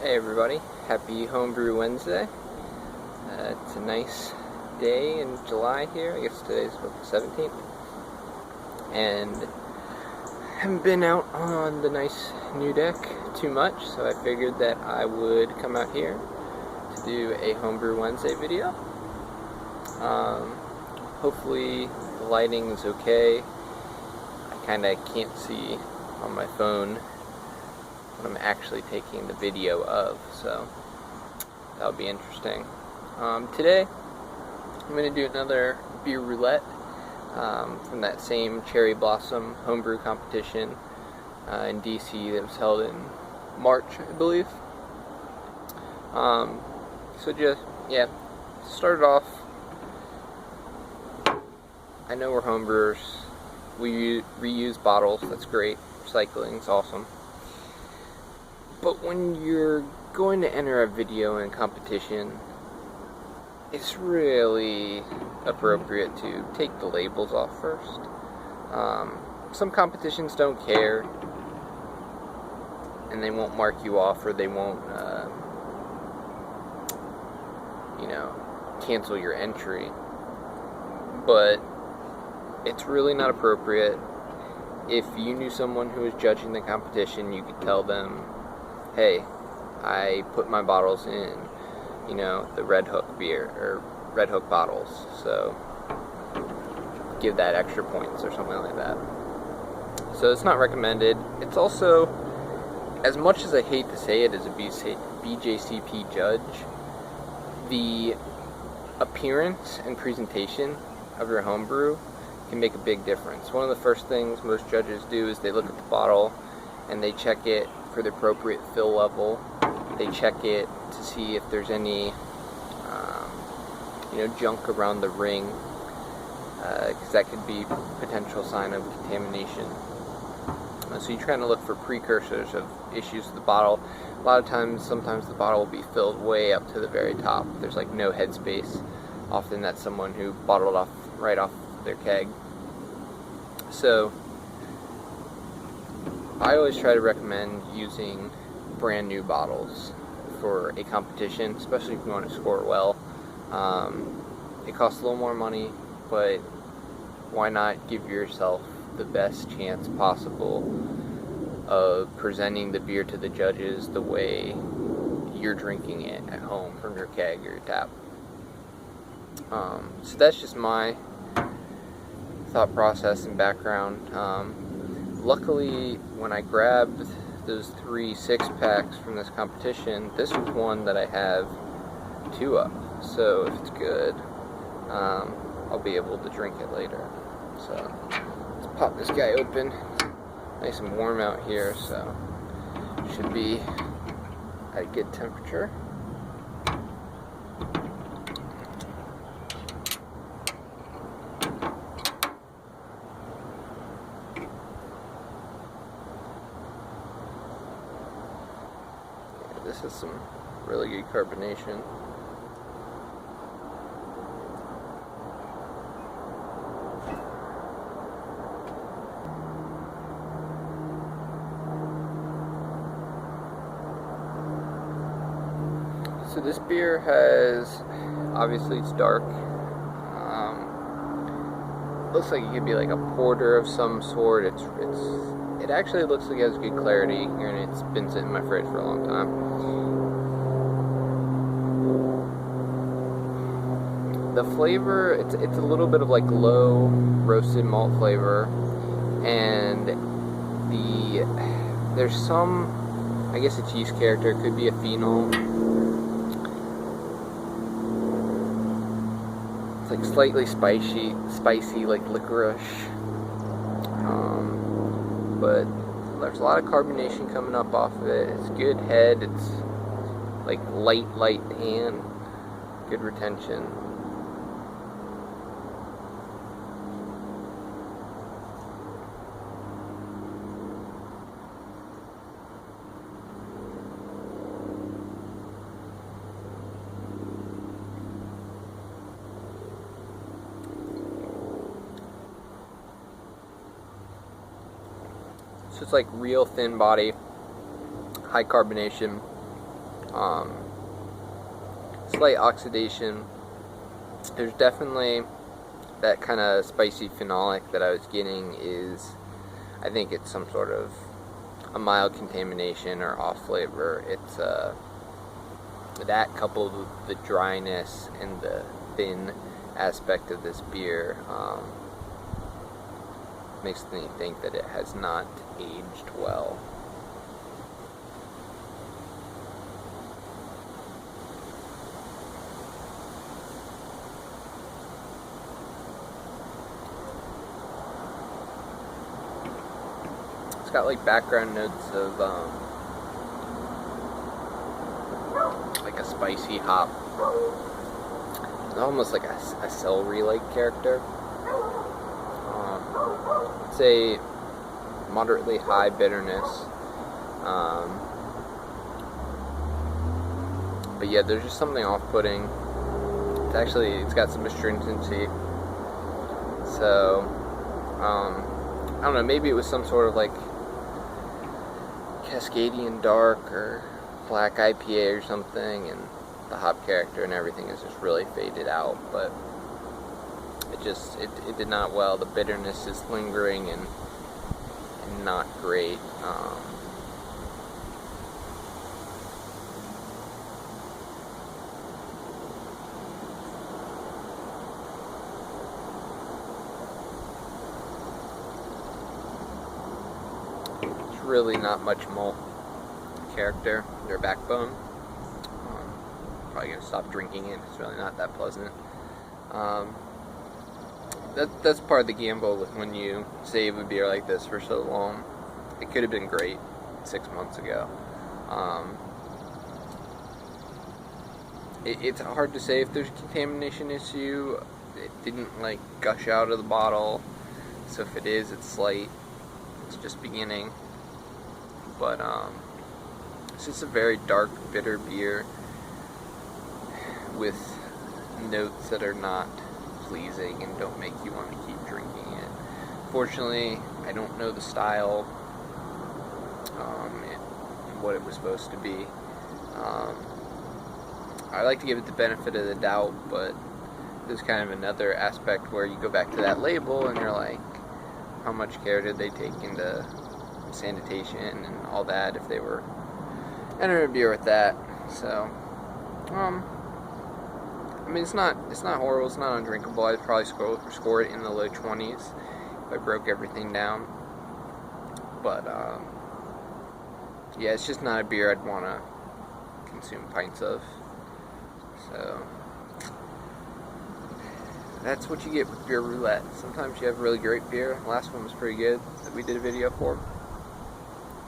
Hey everybody, happy Homebrew Wednesday. It's a nice day in July here. I guess today's the 17th. And I haven't been out on the nice new deck too much, so I figured that I would come out here to do a Homebrew Wednesday video. Hopefully the lighting is okay. I kinda can't see on my phone what I'm actually taking the video of, so that'll be interesting. Today I'm going to do another beer roulette from that same Cherry Blossom homebrew competition in DC that was held in March, I believe. So just, started off, I know we're homebrewers, we reuse bottles, that's great, recycling is awesome. But when you're going to enter a video in a competition, it's really appropriate to take the labels off first. Some competitions don't care, and they won't mark you off, or they won't, cancel your entry. But it's really not appropriate. If you knew someone who was judging the competition, you could tell them, hey, I put my bottles in, the Red Hook beer, or Red Hook bottles, so give that extra points or something like that. So it's not recommended. It's also, as much as I hate to say it as a BJCP judge, the appearance and presentation of your homebrew can make a big difference. One of the first things most judges do is they look at the bottle and they check it for the appropriate fill level. They check it to see if there's any junk around the ring, because that could be a potential sign of contamination. So you're trying to look for precursors of issues with the bottle. A lot of times, sometimes the bottle will be filled way up to the very top. There's like no headspace. Often that's someone who bottled off right off their keg. So I always try to recommend using brand new bottles for a competition, especially if you want to score well. It costs a little more money, but why not give yourself the best chance possible of presenting the beer to the judges the way you're drinking it at home from your keg or your tap. So that's just my thought process and background. Luckily, when I grabbed those 3 6-packs from this competition, this was one that I have 2 of. So if it's good, I'll be able to drink it later. So let's pop this guy open. Nice and warm out here, so should be at a good temperature. This is some really good carbonation. So this beer has, obviously it's dark. Looks like it could be like a porter of some sort. It actually looks like it has good clarity, and it's been sitting in my fridge for a long time. The flavor, it's a little bit of like low roasted malt flavor, and there's some, I guess, a cheese character. It could be a phenol. It's like slightly spicy like licorice. But there's a lot of carbonation coming up off of it. It's good head. It's like light tan. Good retention. So it's like real thin body, high carbonation, Slight oxidation. There's definitely that kind of spicy phenolic that I was getting is, I think it's some sort of a mild contamination or off flavor. It's that coupled with the dryness and the thin aspect of this beer makes me think that it has not aged well. It's got like background notes of like a spicy hop. It's almost like a celery-like character. It's a moderately high bitterness. But yeah, there's just something off-putting. It's got some astringency. So, I don't know, maybe it was some sort of like Cascadian Dark or Black IPA or something, and the hop character and everything is just really faded out, but it did not well. The bitterness is lingering and not great. Really not much malt character, their backbone. Probably gonna stop drinking it. It's really not that pleasant. That's part of the gamble with when you save a beer like this for so long. It could have been great 6 months ago. It's hard to say if there's a contamination issue. It didn't like gush out of the bottle, so if it is, it's slight. It's just beginning. But it's just a very dark, bitter beer with notes that are not pleasing and don't make you want to keep drinking it. Fortunately, I don't know the style and what it was supposed to be. I like to give it the benefit of the doubt, but there's kind of another aspect where you go back to that label and you're like, how much care did they take into sanitation and all that if they were entering a beer with that? So, I mean, it's not horrible, it's not undrinkable. I'd probably score it in the low 20s if I broke everything down. But, yeah, it's just not a beer I'd want to consume pints of. So, that's what you get with beer roulette. Sometimes you have really great beer. The last one was pretty good that we did a video for.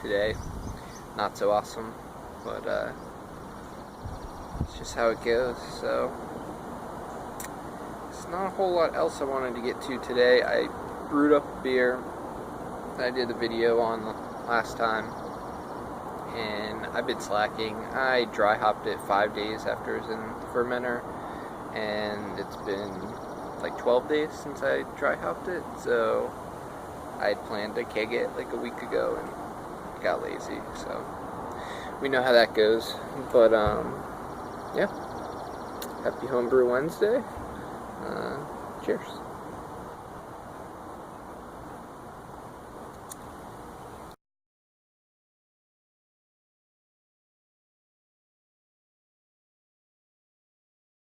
Today, not so awesome, but it's just how it goes. So, it's not a whole lot else I wanted to get to today. I brewed up a beer that I did a video on last time, and I've been slacking. I dry hopped it 5 days after it was in the fermenter, and it's been like 12 days since I dry hopped it, so I had planned to keg it like a week ago and got lazy, so we know how that goes. But yeah, happy Homebrew Wednesday. Cheers.